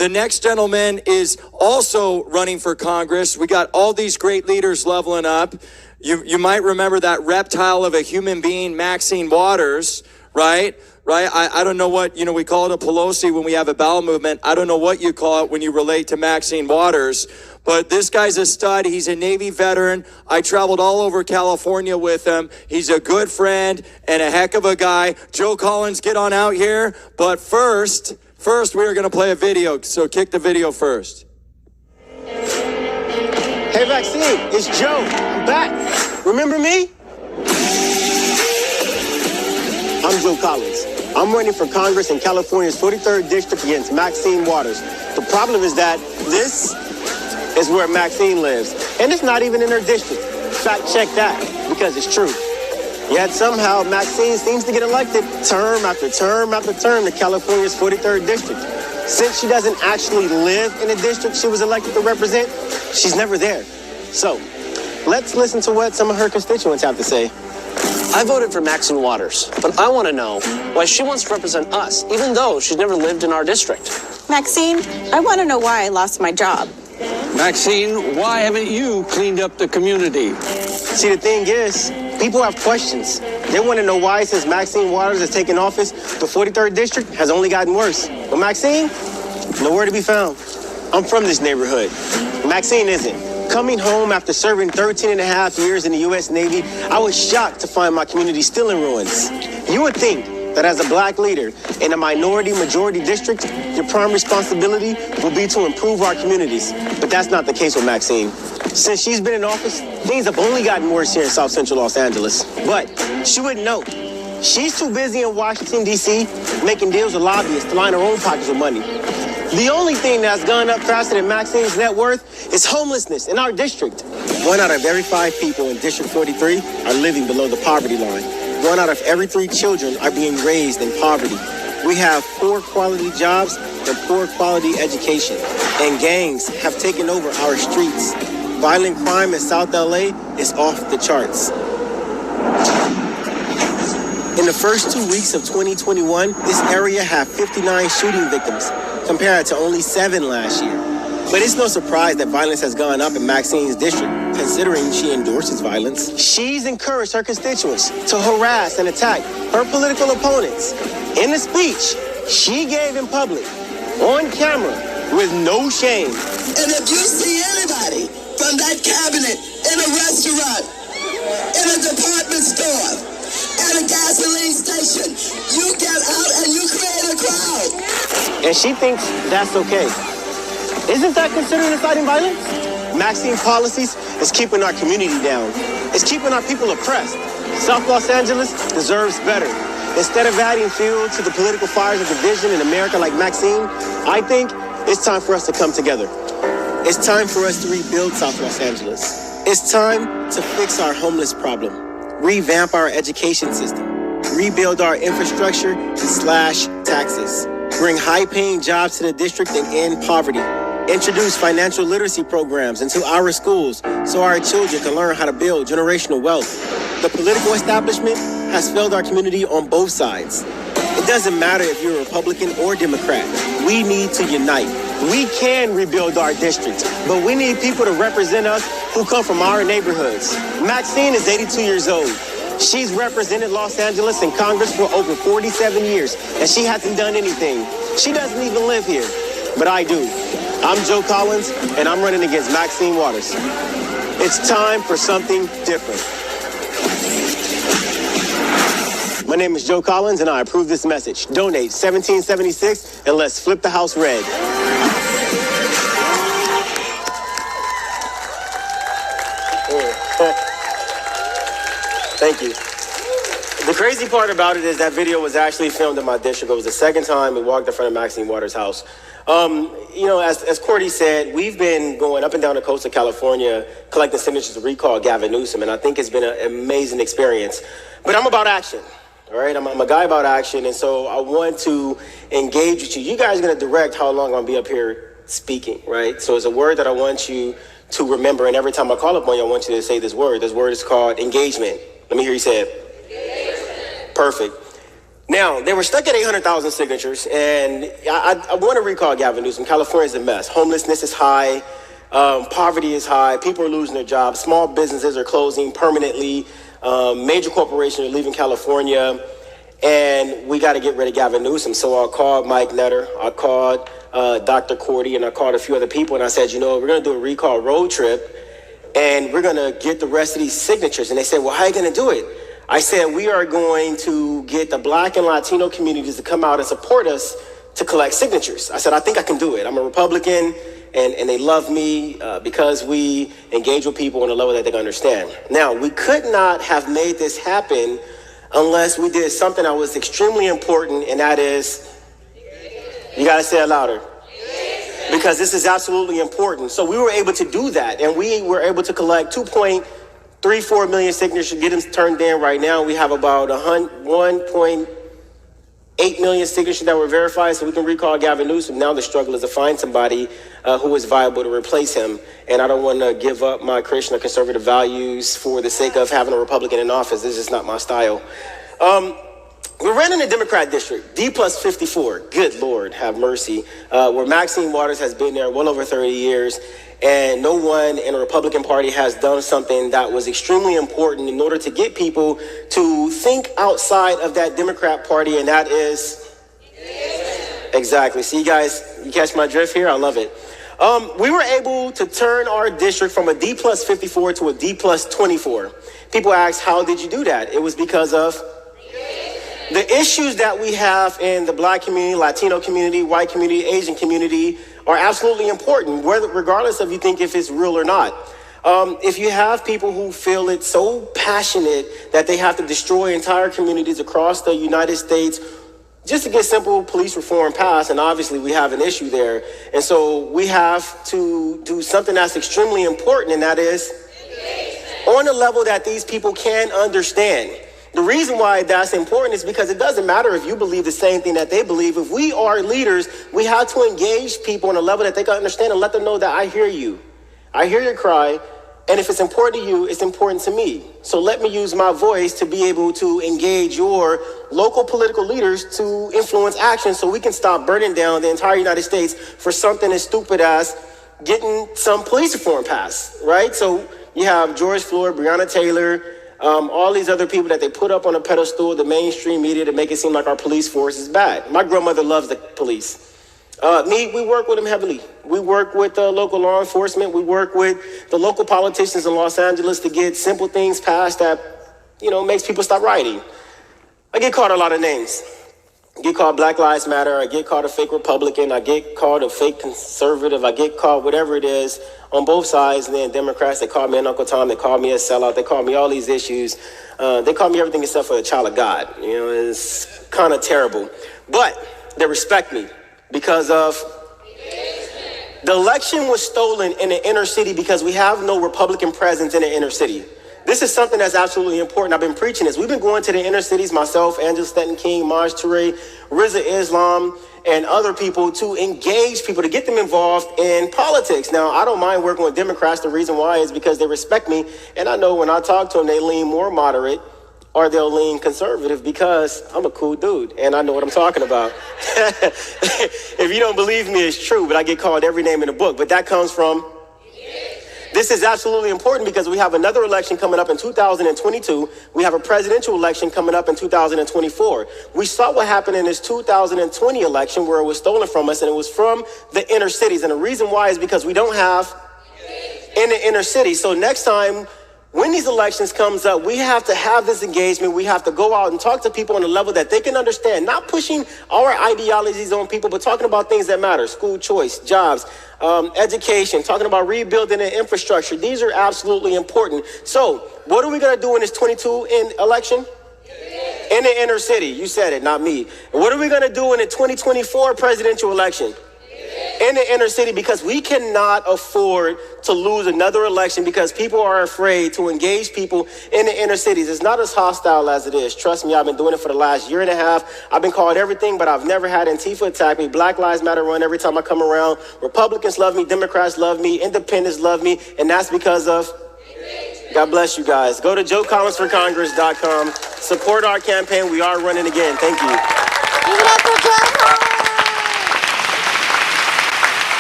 The next gentleman is also running for Congress. We got all these great leaders leveling up. You might remember that reptile of a human being, Maxine Waters, right? Right? I don't know what, we call it a Pelosi when we have a bowel movement. I don't know what you call it when you relate to Maxine Waters. But this guy's a stud. He's a Navy veteran. I traveled all over California with him. He's a good friend and a heck of a guy. Joe Collins, get on out here. But first, we are going to play a video. So kick the video first. Hey, Maxine, it's Joe. I'm back. Remember me? I'm Joe Collins. I'm running for Congress in California's 43rd District against Maxine Waters. The problem is that this is where Maxine lives. And it's not even in her district. Fact check that, because it's true. Yet somehow Maxine seems to get elected term after term after term to California's 43rd District. Since she doesn't actually live in the district she was elected to represent, she's never there. So, let's listen to what some of her constituents have to say. I voted for Maxine Waters, but I want to know why she wants to represent us, even though she's never lived in our district. Maxine, I want to know why I lost my job. Maxine, why haven't you cleaned up the community? See, the thing is, people have questions. They want to know why, since Maxine Waters has taken office, the 43rd District has only gotten worse. But Maxine, nowhere to be found. I'm from this neighborhood. Maxine isn't. Coming home after serving 13 and a half years in the U.S. Navy, I was shocked to find my community still in ruins. You would think that as a black leader in a minority-majority district, your prime responsibility will be to improve our communities. But that's not the case with Maxine. Since she's been in office, things have only gotten worse here in South Central Los Angeles. But she wouldn't know. She's too busy in Washington, D.C., making deals with lobbyists to line her own pockets with money. The only thing that's gone up faster than Maxine's net worth is homelessness in our district. 1 out of every 5 people in District 43 are living below the poverty line. 1 out of every 3 children are being raised in poverty. We have poor quality jobs and poor quality education. And gangs have taken over our streets. Violent crime in South LA is off the charts. In the first 2 weeks of 2021, this area had 59 shooting victims, compared to only 7 last year. But it's no surprise that violence has gone up in Maxine's district, considering she endorses violence. She's encouraged her constituents to harass and attack her political opponents. In a speech she gave in public, on camera, with no shame. And if you see anybody from that cabinet in a restaurant, in a department store, at a gasoline station, you get out and you create a crowd. And she thinks that's okay. Isn't that considered inciting violence? Maxine's policies is keeping our community down. It's keeping our people oppressed. South Los Angeles deserves better. Instead of adding fuel to the political fires of division in America like Maxine, I think it's time for us to come together. It's time for us to rebuild South Los Angeles. It's time to fix our homeless problem, revamp our education system, rebuild our infrastructure, and slash taxes, bring high-paying jobs to the district and end poverty. Introduce financial literacy programs into our schools so our children can learn how to build generational wealth. The political establishment has failed our community on both sides. It doesn't matter if you're a Republican or Democrat. We need to unite. We can rebuild our district, but we need people to represent us who come from our neighborhoods. Maxine is 82 years old. She's represented Los Angeles in Congress for over 47 years, and she hasn't done anything. She doesn't even live here, but I do. I'm Joe Collins, and I'm running against Maxine Waters. It's time for something different. My name is Joe Collins, and I approve this message. Donate $17.76, and let's flip the house red. Thank you. The crazy part about it is that video was actually filmed in my district. It was the second time we walked in front of Maxine Waters' house. As Cordy said, we've been going up and down the coast of California collecting signatures to recall Gavin Newsom, and I think it's been an amazing experience. But I'm about action, all right? I'm a guy about action, and so I want to engage with you. You guys are going to direct how long I'm going to be up here speaking, right? So it's a word that I want you to remember, and every time I call upon you, I want you to say this word. This word is called engagement. Let me hear you say it. Engagement. Perfect. Now, they were stuck at 800,000 signatures, and I want to recall Gavin Newsom. California is a mess. Homelessness is high. Poverty is high. People are losing their jobs. Small businesses are closing permanently. Major corporations are leaving California. And we got to get rid of Gavin Newsom. So I called Mike Netter. I called Dr. Cordy, and I called a few other people. And I said, we're going to do a recall road trip, and we're going to get the rest of these signatures. And they said, well, how are you going to do it? I said, we are going to get the Black and Latino communities to come out and support us to collect signatures. I said, I think I can do it. I'm a Republican, and they love me because we engage with people on a level that they can understand. Now, we could not have made this happen unless we did something that was extremely important, and that is, you got to say it louder, because this is absolutely important. So we were able to do that, and we were able to collect 2.34 million signatures, get them turned in right now. We have about 1.8 million signatures that were verified, so we can recall Gavin Newsom. Now the struggle is to find somebody who is viable to replace him. And I don't want to give up my Christian or conservative values for the sake of having a Republican in office. This is not my style. We ran in a Democrat district, D+54. Good Lord, have mercy. Where Maxine Waters has been there well over 30 years. And no one in the Republican Party has done something that was extremely important in order to get people to think outside of that Democrat Party, and that is exactly. See, you guys, you catch my drift here? I love it. We were able to turn our district from a D+54 to a D+24. People ask, how did you do that? It was because of the issues that we have in the Black community, Latino community, white community, Asian community are absolutely important, regardless of you think if it's real or not. If you have people who feel it so passionate that they have to destroy entire communities across the United States just to get simple police reform passed, and obviously we have an issue there. And so we have to do something that's extremely important, and that is on a level that these people can understand. The reason why that's important is because it doesn't matter if you believe the same thing that they believe. If we are leaders, we have to engage people on a level that they can understand and let them know that I hear you. I hear your cry. And if it's important to you, it's important to me. So let me use my voice to be able to engage your local political leaders to influence action so we can stop burning down the entire United States for something as stupid as getting some police reform passed, right? So you have George Floyd, Breonna Taylor, all these other people that they put up on a pedestal, the mainstream media, to make it seem like our police force is bad. My grandmother loves the police. We work with them heavily. We work with local law enforcement. We work with the local politicians in Los Angeles to get simple things passed that, makes people stop rioting. I get called a lot of names. I get called Black Lives Matter. I get called a fake Republican. I get called a fake conservative. I get called whatever it is on both sides. And then Democrats, they call me an Uncle Tom. They call me a sellout. They call me all these issues. They call me everything except for a child of God. It's kind of terrible. But they respect me because of the election was stolen in the inner city because we have no Republican presence in the inner city. This is something that's absolutely important. I've been preaching this. We've been going to the inner cities, myself, Angela Stanton King, Maj Toure, Rizza Islam, and other people to engage people, to get them involved in politics. Now, I don't mind working with Democrats. The reason why is because they respect me. And I know when I talk to them, they lean more moderate or they'll lean conservative because I'm a cool dude and I know what I'm talking about. If you don't believe me, it's true, but I get called every name in the book. But that comes from... This is absolutely important because we have another election coming up in 2022. We have a presidential election coming up in 2024. We saw what happened in this 2020 election where it was stolen from us, and it was from the inner cities. And the reason why is because we don't have in the inner city. So next time, when these elections comes up, we have to have this engagement. We have to go out and talk to people on a level that they can understand, not pushing our ideologies on people, but talking about things that matter: school choice, jobs, education, talking about rebuilding the infrastructure. These are absolutely important. So what are we going to do in this 22 election? In the inner city. You said it, not me. And what are we going to do in the 2024 presidential election? In the inner city, because we cannot afford to lose another election because people are afraid to engage people in the inner cities. It's not as hostile as it is. Trust me, I've been doing it for the last year and a half. I've been called everything, but I've never had Antifa attack me. Black Lives Matter run every time I come around. Republicans love me. Democrats love me. Independents love me. And that's because of... God bless you guys. Go to JoeCollinsForCongress.com. Support our campaign. We are running again. Thank you. Give it up for Joe